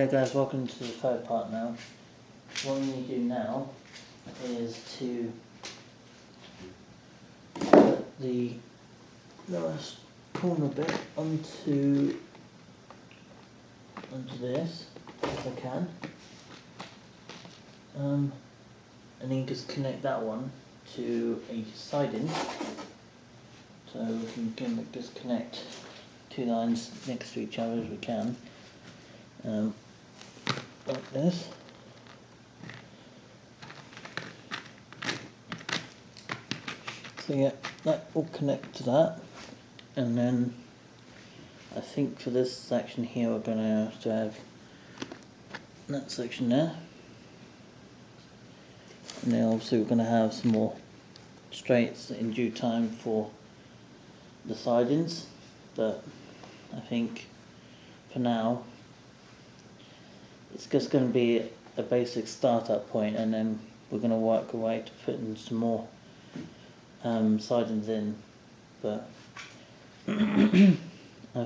Hey guys, welcome to the third part now. What we need to do now is to put the lowest corner bit onto this, if I can. And then just connect that one to a siding. So we can just connect two lines next to each other as we can. Like this. So yeah, that will connect to that, and then I think for this section here we're going to have that section there, and then obviously we're going to have some more straights in due time for the sidings, but I think for now it's just going to be a basic startup point, and then we're going to work our way to put in some more sidings in, but I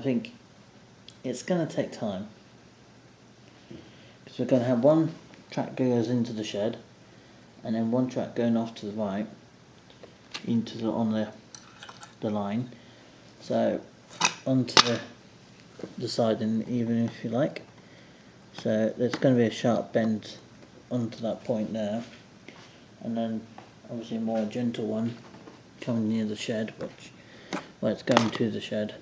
think it's going to take time, because we're going to have one track goes into the shed, and then one track going off to the right into the line, so onto the siding even, if you like. So there's going to be a sharp bend onto that point there, and then obviously a more gentle one coming near the shed, where it's going to the shed.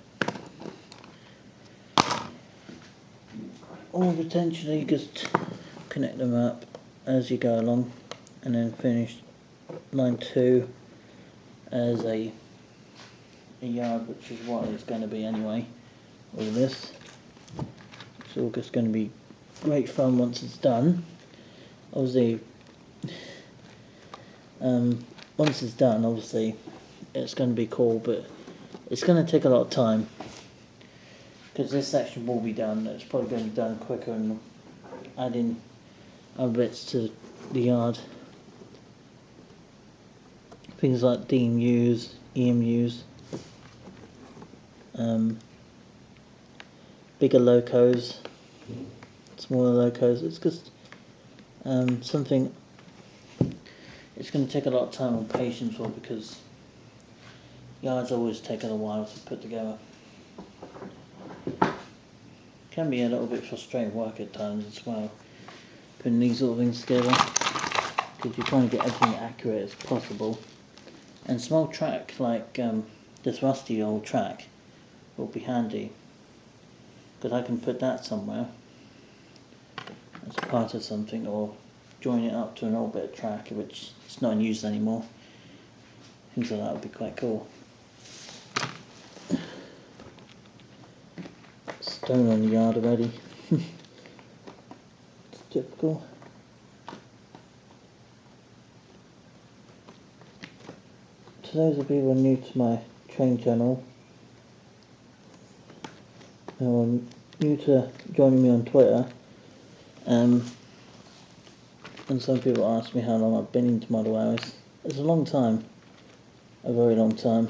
Or potentially just connect them up as you go along, and then finish line 2 as a yard, which is what it's going to be anyway. All this, it's all just going to be great fun once it's done. Obviously, once it's done, obviously it's going to be cool, but it's going to take a lot of time, because this section will be done. It's probably going to be done quicker, and adding other bits to the yard, things like DMUs, EMUs, bigger locos, smaller locos. It's just something it's going to take a lot of time and patience for, because yards always take a while to put together. Can be a little bit frustrating work at times as well, putting these sort of things together, because you're trying to get everything accurate as possible. And small track like this rusty old track will be handy, because I can put that somewhere as part of something, or join it up to an old bit of track which is not in use anymore. Things like that would be quite cool. Stone on the yard already. It's typical. To those of you who are new to my train channel, or new to joining me on Twitter, and some people ask me how long I've been into model hours. It's a long time, a very long time.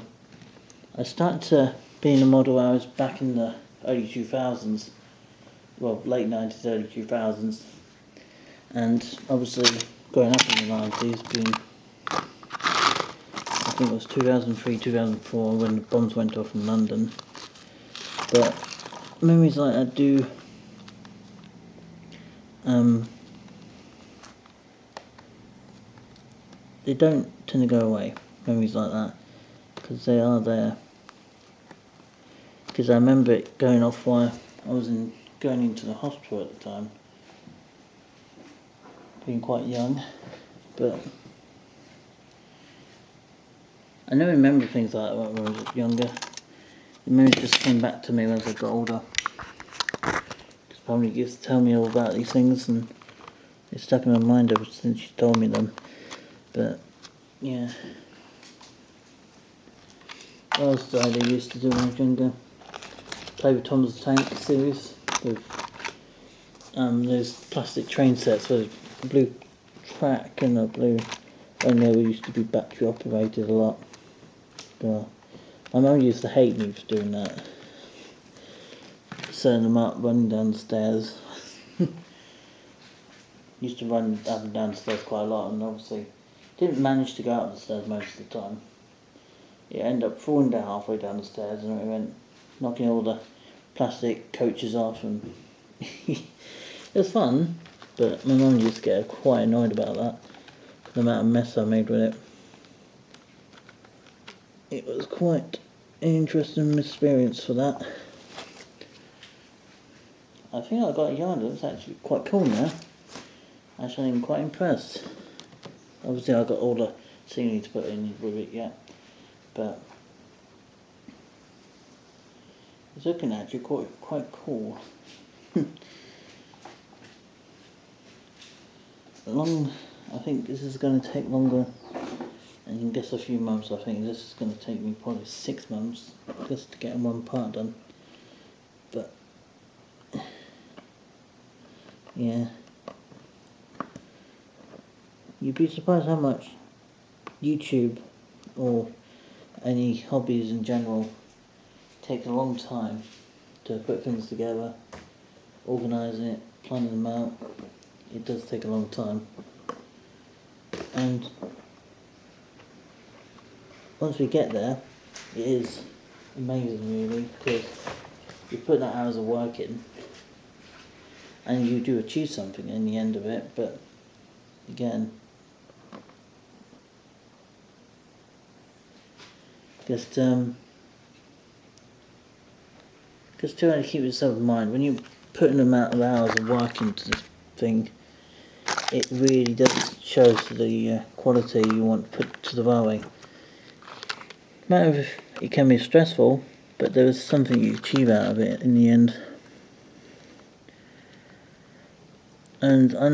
I started to be in the model hours back in the early 2000s, well, late 90s, early 2000s, and obviously growing up in the 90s, being, I think it was 2003, 2004 when the bombs went off in London. But memories like that do they don't tend to go away, memories like that, because they are there. Because I remember it going off while I was going into the hospital at the time, being quite young, but I never remember things like that when I was younger. The memories just came back to me as I got older. Because family used to tell me all about these things, and they stuck in my mind ever since she told me them. But yeah, what else did I used to do when I was younger? Play with Tom's Tank series with those plastic train sets with a blue track and a blue, and they used to be battery operated a lot. My mum used to hate me for doing that, setting them up, running down the stairs. Used to run up and down the stairs quite a lot, and obviously didn't manage to go up the stairs most of the time. It ended up falling down halfway down the stairs, and it went knocking all the plastic coaches off, and it was fun, but my mum used to get quite annoyed about that, the amount of mess I made with it. It was quite an interesting experience for that. I think I got a yarn that's actually quite cool now. Actually, I'm quite impressed. Obviously, I got all the scenery to put in with it yet, but it's looking actually quite cool. I think this is going to take longer, and you can guess a few months. I think this is going to take me probably 6 months just to get one part done. But yeah, you'd be surprised how much YouTube or any hobbies in general take a long time to put things together, organising it, planning them out. It does take a long time, and once we get there, it is amazing really, because you put that hours of work in and you do achieve something in the end of it. But again, just try to keep yourself in mind when you put an amount of hours of work into this thing. It really does show the quality you want to put to the railway. No matter if it can be stressful, but there is something you achieve out of it in the end. And I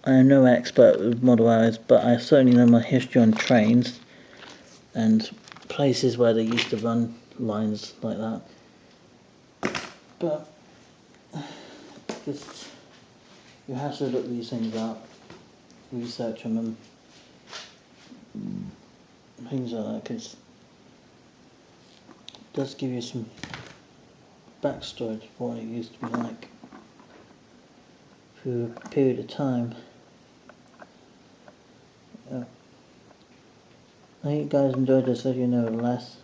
am no expert with model railways, but I certainly know my history on trains and places where they used to run lines like that. But just you have to look these things up, research on them, things like that, because it does give you some backstory to what it used to be like through a period of time. I hope you guys enjoyed this video nevertheless.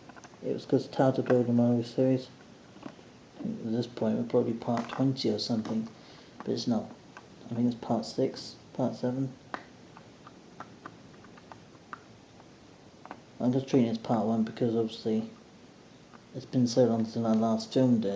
It was because how to build a Mario series. At this point we're probably part 20 or something, but it's not. I think it's part 6, part 7. I'm just treating it as part 1 because obviously it's been so long since I last filmed this.